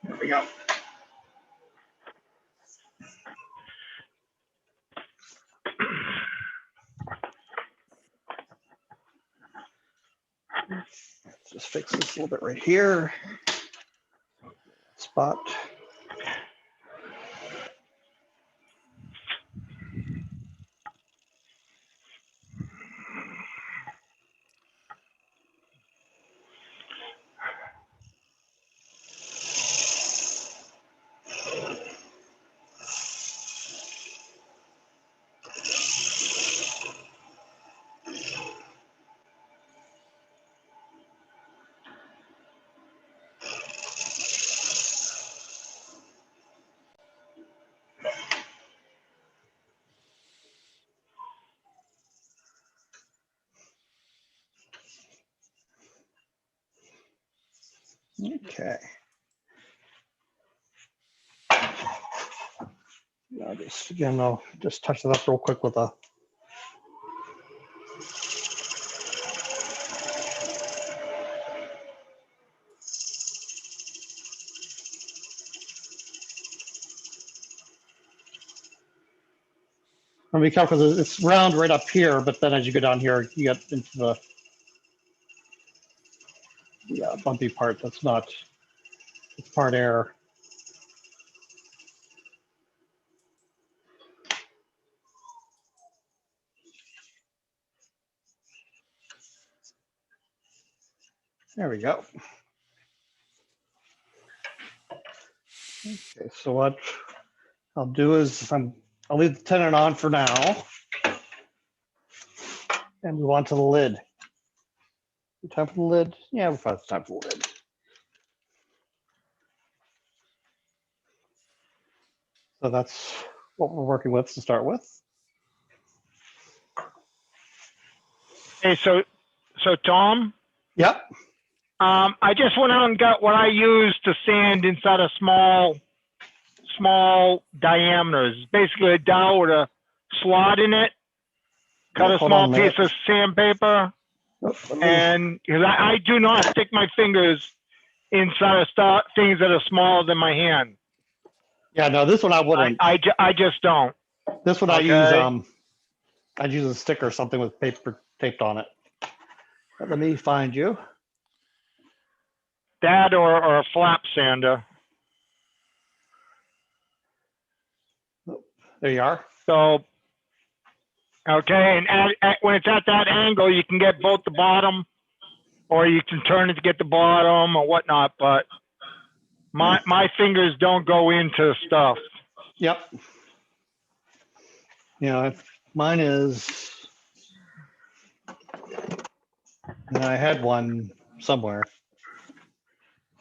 There we go. Just fix this a little bit right here. Spot. Okay. Now just again, I'll just touch it up real quick with a. And be careful because it's round right up here, but then as you go down here, you get into the bumpy part. That's not. It's part air. There we go. Okay, so what I'll do is I'll leave the tenant on for now and move on to the lid. Time for the lid? Yeah, we'll find time for the lid. So that's what we're working with to start with. Hey, so Tom, Yep. I just went out and got what I use to sand inside of small diameters. Basically a dowel with a slot in it. Cut Yeah, a hold small on a piece minute. of sandpaper, Oh, let me- and because I do not stick my fingers inside of things that are smaller than my hand. Yeah, no, this one I wouldn't. I just don't. This one I Okay. use I'd use a stick or something with paper taped on it. But let me find you. That or a flap sander. There you are. So, okay, and when it's at that angle, you can get both the bottom, or you can turn it to get the bottom or whatnot. But my fingers don't go into stuff. Yep. Yeah, mine is, and I had one somewhere,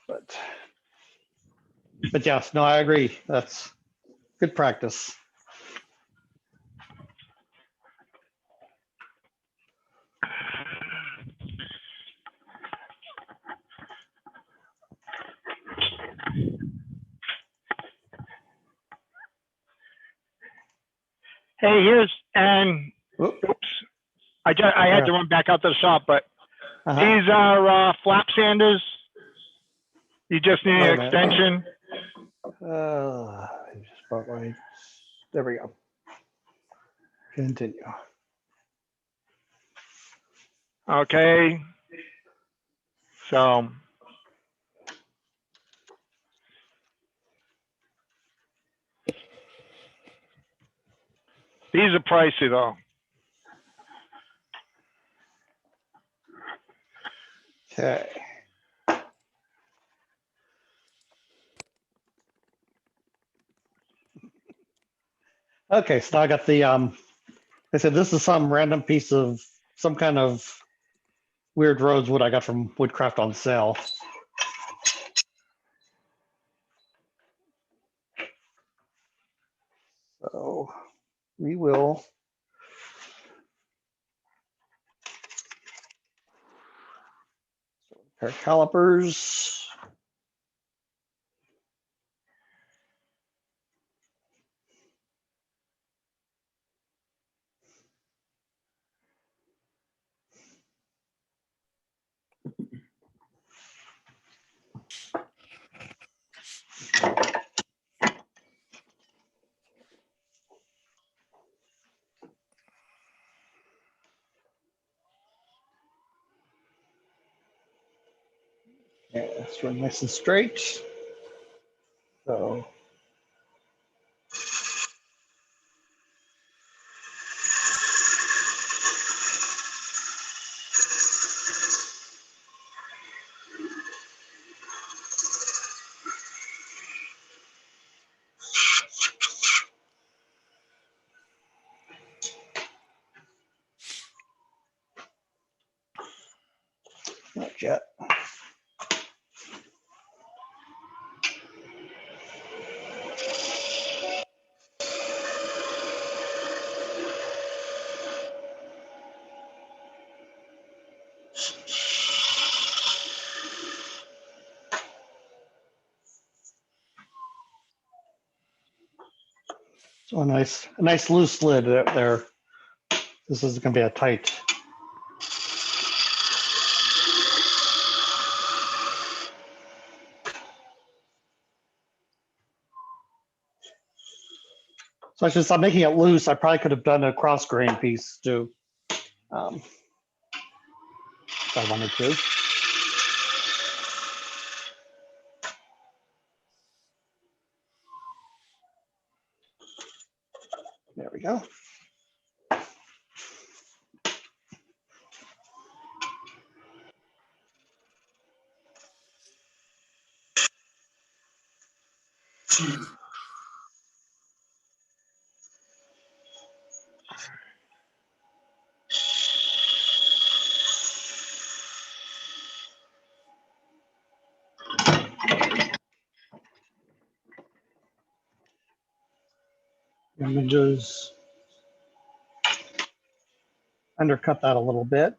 but yes, no, I agree. That's good practice. Hey, here's, and Whoop. oops, I had to run back out to the shop, but these are flap sanders. You just need Wait a an minute. extension. Just about right. There we go. Continue. Okay. So these are pricey though. Okay. Okay, so now I got the I said this is some random piece of some kind of weird rosewood I got from Woodcraft on sale. So we will pair of calipers. Yeah, it's run nice and straight. So not yet. So a nice loose lid there. This is going to be a tight. So I should stop making it loose. I probably could have done a cross grain piece too, if I wanted to. There we go. Images. Undercut that a little bit.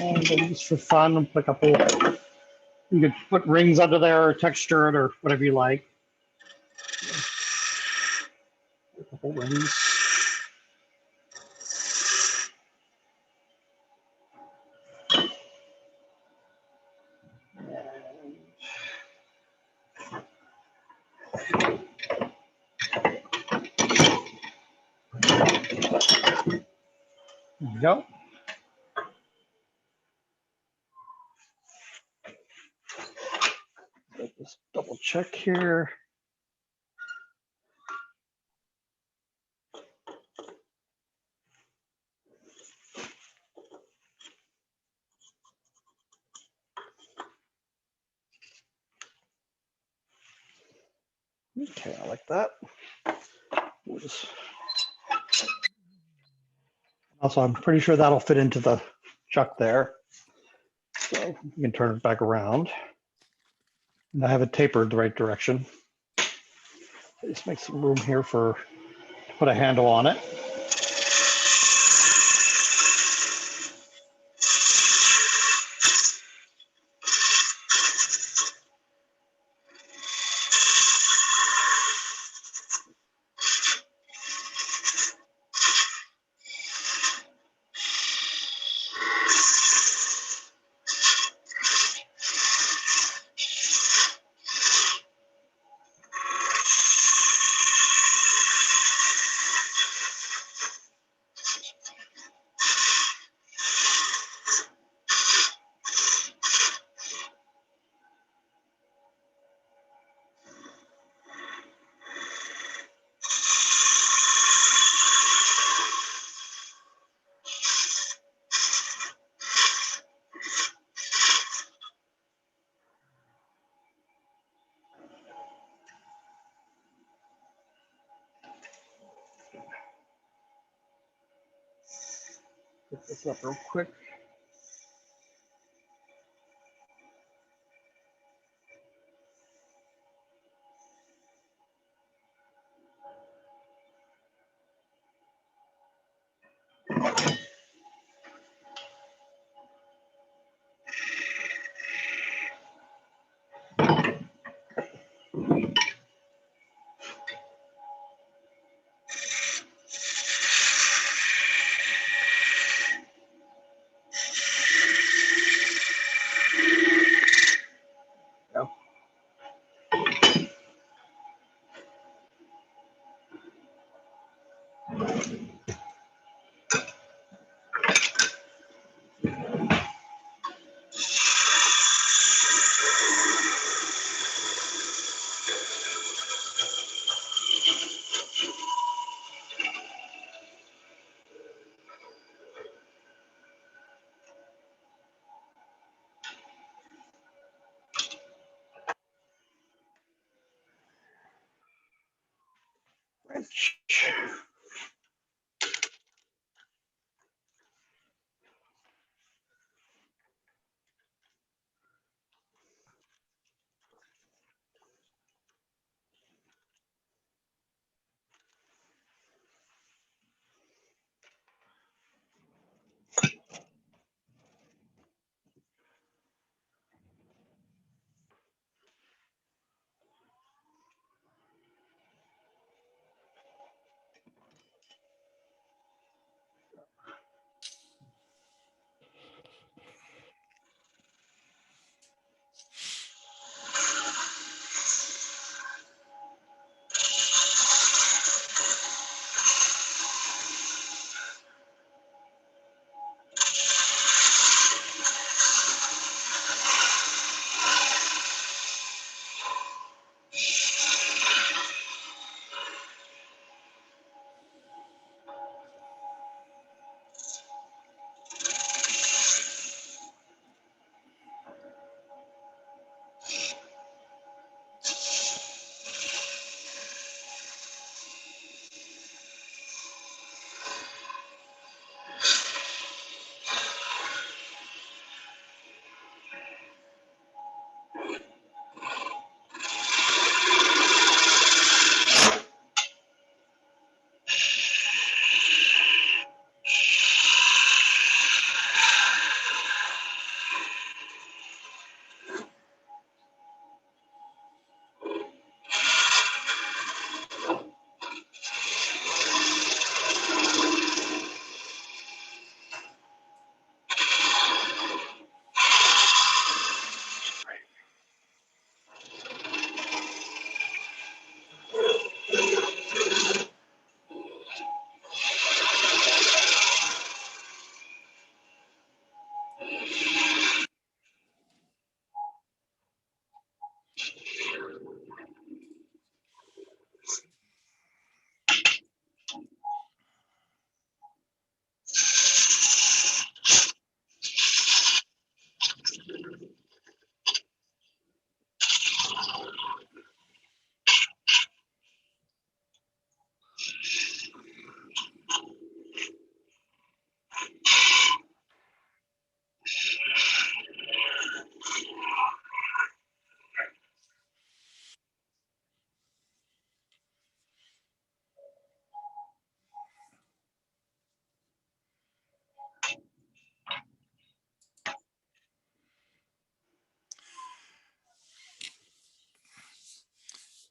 And then just for fun, put a couple. You could put rings under there, or texture it, or whatever you like. A couple rings. There you go. Let's just double check here. Okay, I like that. We'll just... Also, I'm pretty sure that'll fit into the chuck there. So you can turn it back around. And I have it tapered the right direction. Just make some room here to put a handle on it. Get this up real quick.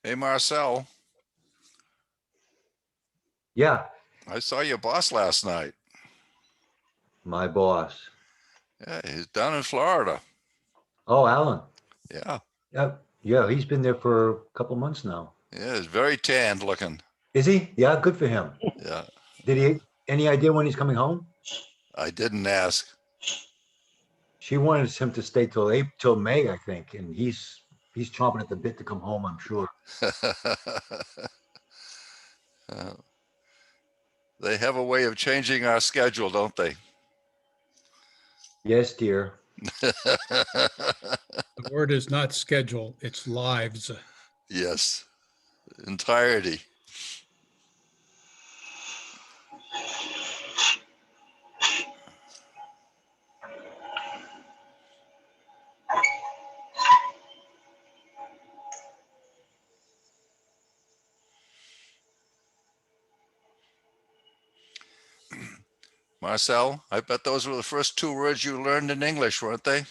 Hey, Marcel, Yeah, I saw your boss last night. my boss. Yeah, he's down in Florida. Oh, Alan. Yeah, Yeah, he's been there for a couple months now. yeah, he's very tanned looking. Is he? Yeah, good for him. Yeah, Did he, any idea when he's coming home? I didn't ask. She wanted him to stay till May, I think, and he's chomping at the bit to come home, I'm sure. Uh, They have a way of changing our schedule, don't they? Yes, dear. The word is not schedule, it's lives. Yes, entirety. Marcel, I bet those were the first 2 words you learned in English, weren't they?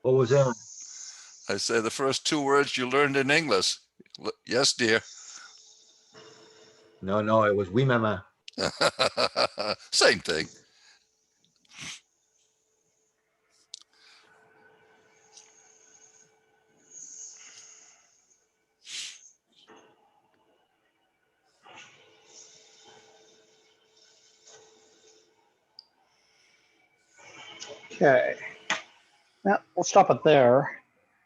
What was that? I say the first 2 words you learned in English. Yes, dear. No, it was oui, mama. Same thing. Okay. Now we'll stop it there.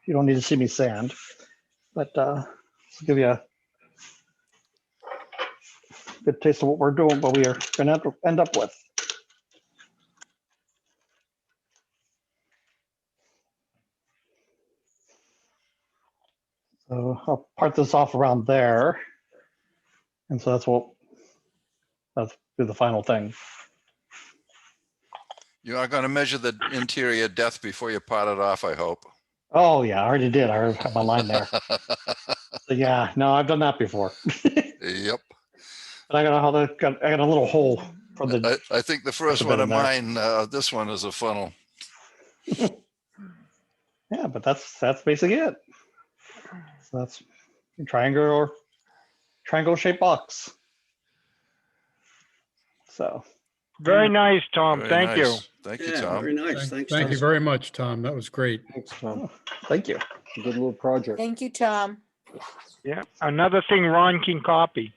You don't need to see me sand, but I'll give you a good taste of what we're doing, what we are going to end up with. So I'll part this off around there. And so that's do the final thing. You are going to measure the interior depth before you pot it off, I hope. Oh yeah, I already did. I already have my line there. So yeah, no, I've done that before. Yep. But I got a little hole for the. I think the first bit one in of there. mine, this one is a funnel. Yeah, but that's basically it. So that's a triangle shaped box. So Very nice, Tom. Very Thank you. nice. Thank you, Yeah, Tom. very nice. Thanks. Thank Tom. you very much, Tom. That was great. Thanks, Tom. thank you. Good little project. Thank you, Tom. Yeah. Another thing Ron can copy.